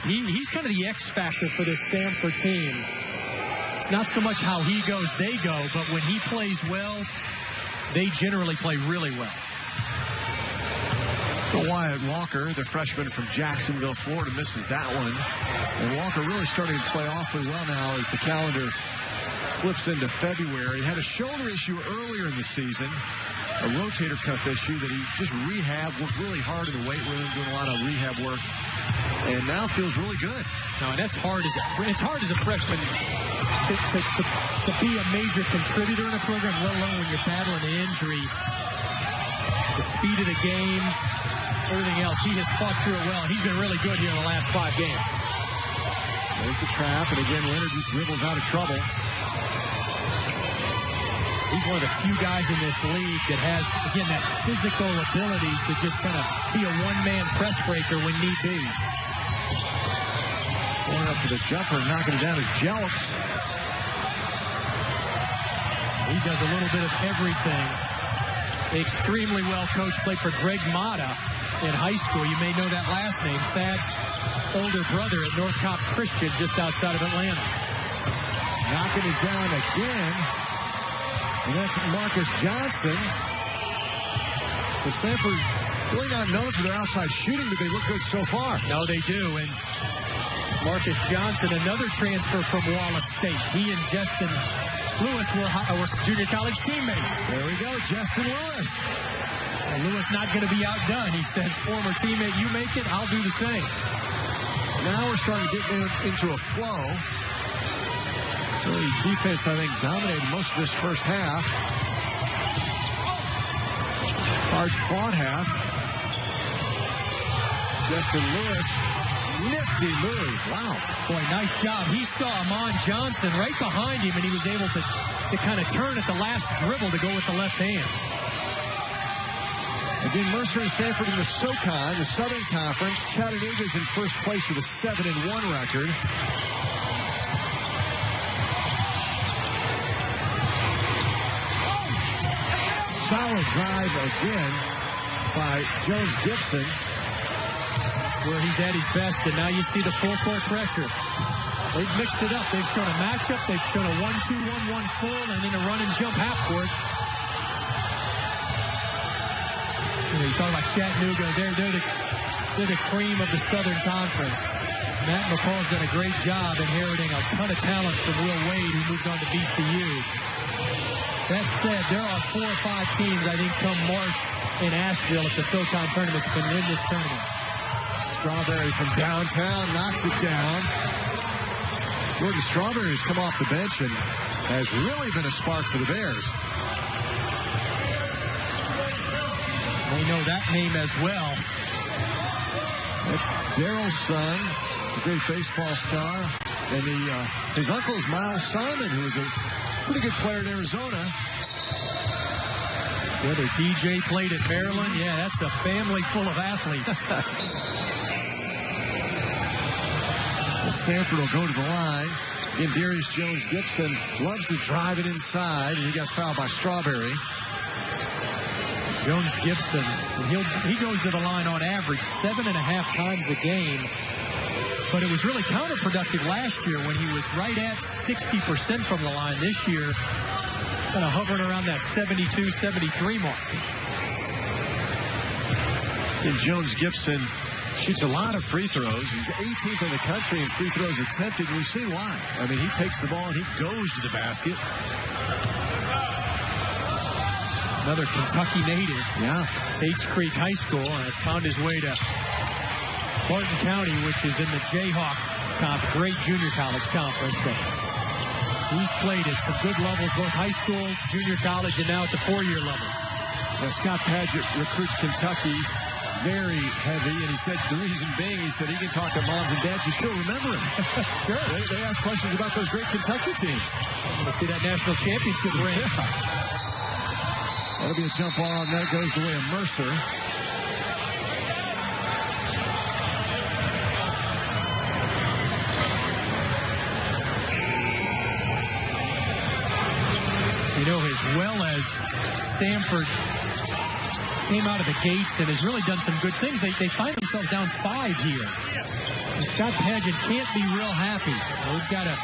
He's kind of the X factor for this Samford team. It's not so much how he goes, they go, but when he plays well, they generally play really well. So Wyatt Walker, the freshman from Jacksonville, Florida, misses that one. And Walker really starting to play awfully well now as the calendar flips into February. Had a shoulder issue earlier in the season, a rotator cuff issue that he just rehabbed, worked really hard in the weight room, doing a lot of rehab work, and now feels really good. No, and that's hard as a freshman to be a major contributor in a program, let alone when you're battling an injury. The speed of the game, everything else, he has fought through it well, and he's been really good here in the last 5 games. There's the trap, and again, Leonard just dribbles out of trouble. He's one of the few guys in this league that has, again, that physical ability to just kind of be a one-man press breaker when need be. Going up for the jumper, knocking it down is Jelks. He does a little bit of everything. Extremely well coached, played for Greg Mata in high school. You may know that last name, Thad's older brother at North Cobb Christian, just outside of Atlanta. Knocking it down again. And that's Marcus Johnson. So Samford really not known for their outside shooting, but they look good so far. No, they do. And Marcus Johnson, another transfer from Wallace State. He and Jestin Lewis were junior college teammates. There we go, Jestin Lewis. And Lewis not going to be outdone. He says, former teammate, you make it, I'll do the same. Now we're starting to get into a flow. Really, defense, I think, dominated most of this first half. Hard-fought half. Jestin Lewis, nifty move. Wow. Boy, nice job. He saw Amon Johnson right behind him, and he was able to kind of turn at the last dribble to go with the left hand. Again, Mercer and Samford in the SoCon, the Southern Conference. Chattanooga's in first place with a 7-1 record. Solid drive again by Jones Gibson. That's where he's at his best, and now you see the full court pressure. They've mixed it up. They've shown a matchup. They've shown a 1-2-1-1 full, and then a run and jump half court. You talk about Chattanooga. They're the cream of the Southern Conference. Matt McCall's done a great job inheriting a ton of talent from Will Wade, who moved on to VCU. That said, there are 4 or 5 teams, I think, come March in Asheville at the SoCon tournament that can win this tournament. Strawberry from downtown knocks it down. Jordan Strawberry has come off the bench and has really been a spark for the Bears. They know that name as well. That's Daryl's son, a great baseball star. And his uncle is Miles Simon, who is a pretty good player in Arizona. The other DJ played at Maryland. Yeah, that's a family full of athletes. So Samford will go to the line. Again, Darius Jones-Gibson loves to drive it inside, and he got fouled by Strawberry. Jones-Gibson, he goes to the line on average 7.5 times a game. But it was really counterproductive last year when he was right at 60% from the line. This year, kind of hovering around that 72, 73 mark. And Jones-Gibson shoots a lot of free throws. He's 18th in the country in free throws attempted. We've seen why. I mean, he takes the ball and he goes to the basket. Another Kentucky native. Yeah. Tates Creek High School, and found his way to Barton County, which is in the Jayhawk great junior college conference. So he's played at some good levels, both high school, junior college, and now at the 4-year level. Now, Scott Padgett recruits Kentucky very heavy, and he said the reason being, he said he can talk to moms and dads who still remember him. Sure. They ask questions about those great Kentucky teams. We'll see that national championship ring. Yeah. That'll be a jump ball, and that goes the way of Mercer. You know, as well as Samford came out of the gates and has really done some good things, they find themselves down 5 here. And Scott Pageant can't be real happy. We've got to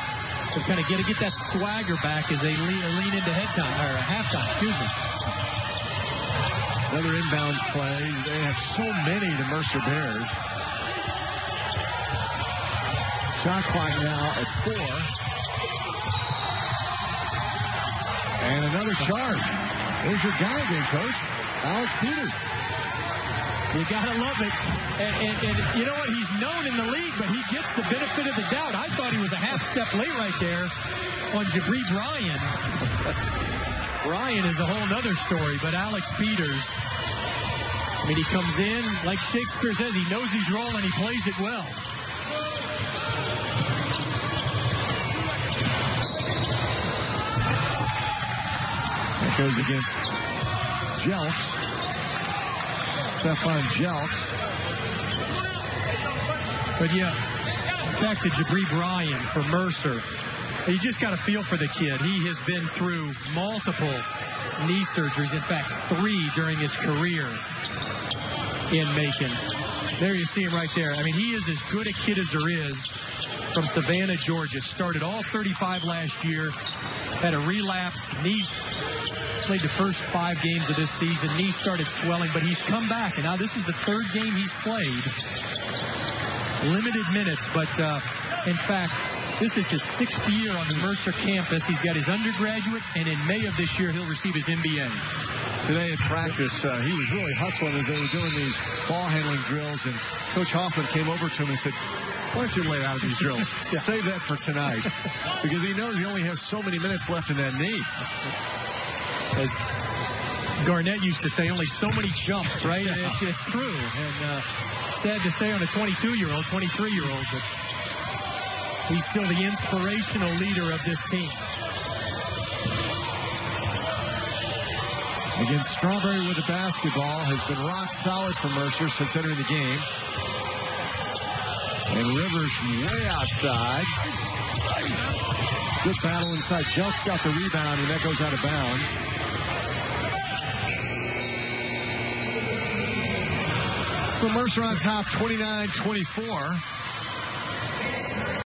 kind of get that swagger back as they lean into halftime, excuse me. Another inbounds play. They have so many, the Mercer Bears. Shot clock now at 4. And another charge. There's your guy again, Coach. Alex Peters. You got to love it. And you know what? He's known in the league, but he gets the benefit of the doubt. I thought he was a half step late right there on Jabri Bryan. Bryan is a whole nother story, but Alex Peters, I mean, he comes in, like Shakespeare says, he knows his role and he plays it well. That goes against Jelks. Stefan Jelks. But yeah, back to Jabri Bryan for Mercer. You just got to feel for the kid. He has been through multiple knee surgeries. In fact, 3 during his career in Macon. There you see him right there. I mean, he is as good a kid as there is from Savannah, Georgia. Started all 35 last year. Had a relapse. Knees played the first 5 games of this season. Knee started swelling, but he's come back. And now this is the 3rd game he's played. Limited minutes, but in fact, this is his 6th year on the Mercer campus. He's got his undergraduate, and in May of this year, he'll receive his MBA. Today in practice, he was really hustling as they were doing these ball handling drills, and Coach Hoffman came over to him and said, why don't you lay out of these drills? Yeah. Save that for tonight, because he knows he only has so many minutes left in that knee. As Garnett used to say, only so many jumps, right? Yeah. It's true. And sad to say on a 22-year-old, 23-year-old, but he's still the inspirational leader of this team. Again, Strawberry with the basketball has been rock solid for Mercer since entering the game. And Rivers way outside. Good battle inside. Jelks got the rebound, and that goes out of bounds. So Mercer on top, 29-24.